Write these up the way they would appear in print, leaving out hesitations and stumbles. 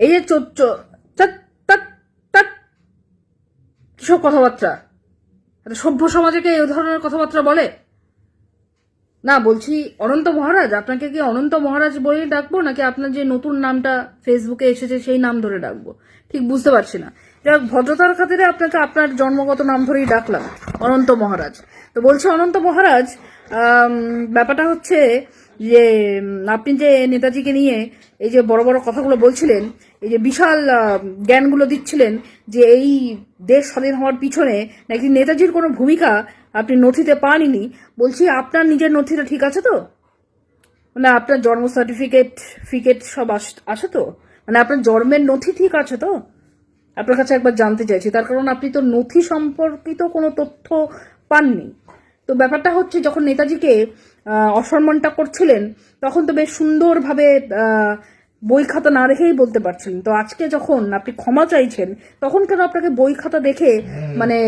এই যে কিসব কথাবার্তা, সভ্য সমাজে কে এই ধরনের কথাবার্তা বলে? না, বলছি অনন্ত মহারাজ, আপনাকে কি অনন্ত মহারাজ বলেই ডাকবো নাকি আপনার যে নতুন নামটা ফেসবুকে এসেছে সেই নাম ধরে ডাকবো, ঠিক বুঝতে পারছি না। যাক, ভদ্রতার খাতিরে আপনাকে আপনার জন্মগত নাম ধরেই ডাকলাম, অনন্ত মহারাজ। তো বলছি অনন্ত মহারাজ, ব্যাপারটা হচ্ছে যে আপনি যে নেতাজিকে নিয়ে এই যে বড় বড় কথাগুলো বলছিলেন, এই যে বিশাল জ্ঞানগুলো দিচ্ছিলেন যে এই দেশ স্বাধীন হওয়ার পিছনে নাকি নেতাজির কোনো ভূমিকা আপনি নথিতে পাননি, বলছি আপনার নিজের নথিটা ঠিক আছে তো? মানে আপনার জন্ম সার্টিফিকেট সব আছে তো? মানে আপনার জন্মের নথি ঠিক আছে তো? আপনার কাছে একবার জানতে চাইছি, তার কারণ আপনি তো নথি সম্পর্কিত কোনো তথ্য পাননি। তো ব্যাপারটা হচ্ছে, যখন নেতাজিকে অসম্মানটা করছিলেন তখন তো বেশ সুন্দরভাবে বই খাতা না রেখেই বলতে পারছিলেন। তো আজকে যখন আপনি ক্ষমা চাইছেন তখন কেন আপনাকে বই খাতা দেখে মানে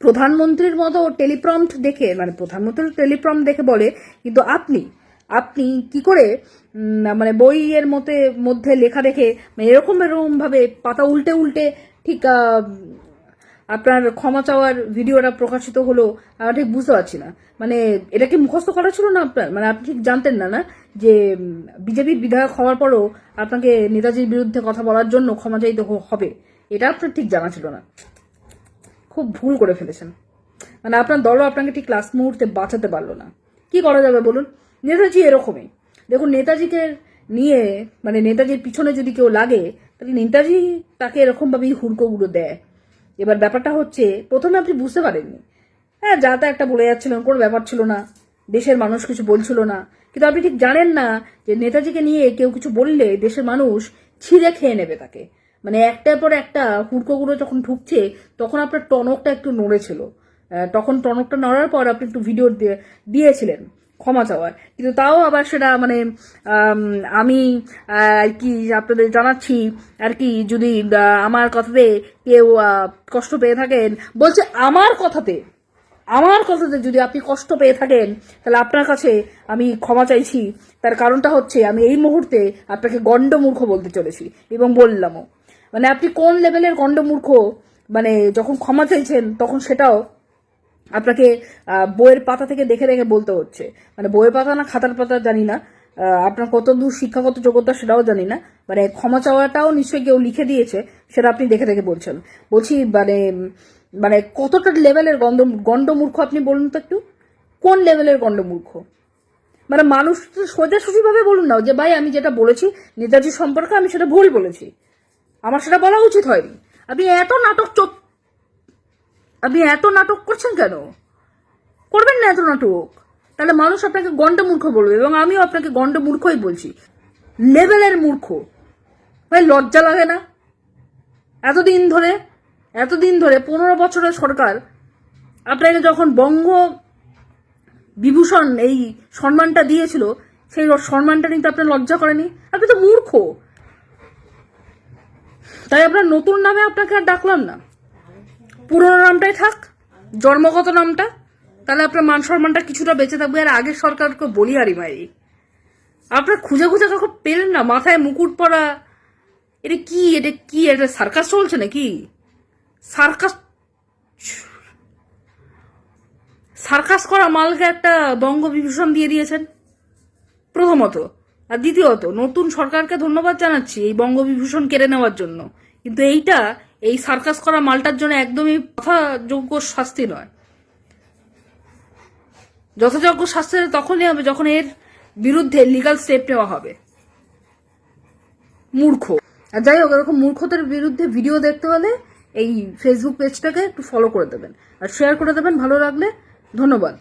প্রধানমন্ত্রীর মতো টেলিপ্রম্পট দেখে, মানে প্রধানমন্ত্রীর টেলিপ্রম্পট দেখে বলে, কিন্তু আপনি আপনি কি করে মানে বইয়ের মধ্যে লেখা দেখে মানে এরকম ভাবে পাতা উল্টে উল্টে ঠিক আপনার ক্ষমা চাওয়ার ভিডিওটা প্রকাশিত হলো, আমি ঠিক বুঝতে পারছি না। মানে এটা কি মুখস্থ করা ছিল না আপনার? মানে আপনি ঠিক জানতেন না যে বিজেপির বিধায়ক হওয়ার পরও আপনাকে নেতাজির বিরুদ্ধে কথা বলার জন্য ক্ষমা চাইতে হবে? এটা আপনার ঠিক জানা ছিল না। খুব ভুল করে ফেলেছেন। মানে আপনার দলও আপনাকে ঠিক লাস্ট মুহূর্তে বাঁচাতে পারলো না। কি করা যাবে বলুন? নেতাজি এরকমই। দেখুন, নেতাজিকে নিয়ে মানে নেতাজির পিছনে যদি কেউ লাগে তাহলে নেতাজি তাকে এরকমভাবেই হুড়কোগুলো দেয়। এবার ব্যাপারটা হচ্ছে, প্রথমে আপনি বুঝতে পারেননি, হ্যাঁ যা তা একটা বলে যাচ্ছিলেন, কোনো ব্যাপার ছিল না, দেশের মানুষ কিছু বলছিল না। কিন্তু আপনি ঠিক জানেন না যে নেতাজিকে নিয়ে কেউ কিছু বললে দেশের মানুষ ছিঁড়ে খেয়ে নেবে তাকে। মানে একটার পর একটা হুড়কোগুলো যখন ঢুকছে তখন আপনার টনকটা একটু নড়েছিল। তখন টনকটা নড়ার পর আপনি একটু ভিডিও দিয়েছিলেন ক্ষমা চাওয়ার, কিন্তু তাও আবার সেটা মানে আমি আর কি আপনাদের জানাচ্ছি আর কি, যদি আমার কথাতে কেউ কষ্ট পেয়ে থাকেন, বলছে আমার কথাতে যদি আপনি কষ্ট পেয়ে থাকেন তাহলে আপনার কাছে আমি ক্ষমা চাইছি। তার কারণটা হচ্ছে, আমি এই মুহূর্তে আপনাকে গণ্ডমূর্খ বলতে চলেছি এবং বললামও। মানে আপনি কোন লেভেলের গণ্ডমূর্খ, মানে যখন ক্ষমা চাইছেন তখন সেটাও আপনাকে বইয়ের পাতা থেকে দেখে দেখে বলতে হচ্ছে। মানে বইয়ের পাতা না খাতার পাতা জানি না, আপনার কত দূর শিক্ষাগত যোগ্যতা সেটাও জানি না, মানে ক্ষমা চাওয়াটাও নিশ্চয়ই কেউ লিখে দিয়েছে, সেটা আপনি দেখে দেখে বলছেন। বলছি মানে মানে কতটা লেভেলের গণ্ডমূর্খ আপনি বলুন তো একটু, কোন লেভেলের গণ্ডমূর্খ? মানে মানুষ সোজাসুজি ভাবে বলুন না যে ভাই আমি যেটা বলেছি নেতাজি সম্পর্কে আমি সেটা ভুল বলেছি, আমার সেটা বলা উচিত হয়নি। আপনি এত নাটক করছেন কেন? করবেন না এত নাটক, তাহলে মানুষ আপনাকে গণ্ডমূর্খ বলবে এবং আমিও আপনাকে গণ্ডমূর্খই বলছি, লেভেলের মূর্খ। ভাই লজ্জা লাগে না? এতদিন ধরে 15 বছরের সরকার আপনাকে যখন বঙ্গ বিভূষণ এই সম্মানটা দিয়েছিল, সেই সম্মানটা নিতে আপনার লজ্জা করেনি? আপনি তো মূর্খ। তাই আপনার নতুন নামে আপনাকে আর ডাকলাম না, পুরোনো নামটাই থাক, জন্মগত নামটা, তাহলে আপনার মান সম্মানটা কিছুটা বেঁচে থাকবে। আর আগের সরকারকে বলি আরি মারি, আপনার খুঁজে কখন পেলেন না? মাথায় মুকুট পরা, এটা কি এটা সার্কাস চলছে নাকি? সার্কাস করা মালকে একটা বঙ্গবিভূষণ দিয়ে দিয়েছেন প্রথমত, আর দ্বিতীয়ত নতুন সরকারকে ধন্যবাদ জানাচ্ছি এই বঙ্গবিভূষণ কেড়ে নেওয়ার জন্য, কিন্তু এই সার্কাস করা মালটার জন্য একদমই যথাযোগ্য শাস্তি নয়। যথাযোগ্য শাস্তি তখনই হবে যখন এর বিরুদ্ধে লিগাল স্টেপ নেওয়া হবে। মূর্খ। আর যাই হোক, এরকম মূর্খতার বিরুদ্ধে ভিডিও দেখতে হলে এই ফেসবুক পেজটাকে একটু ফলো করে দেবেন আর শেয়ার করে দেবেন ভালো লাগলে। ধন্যবাদ।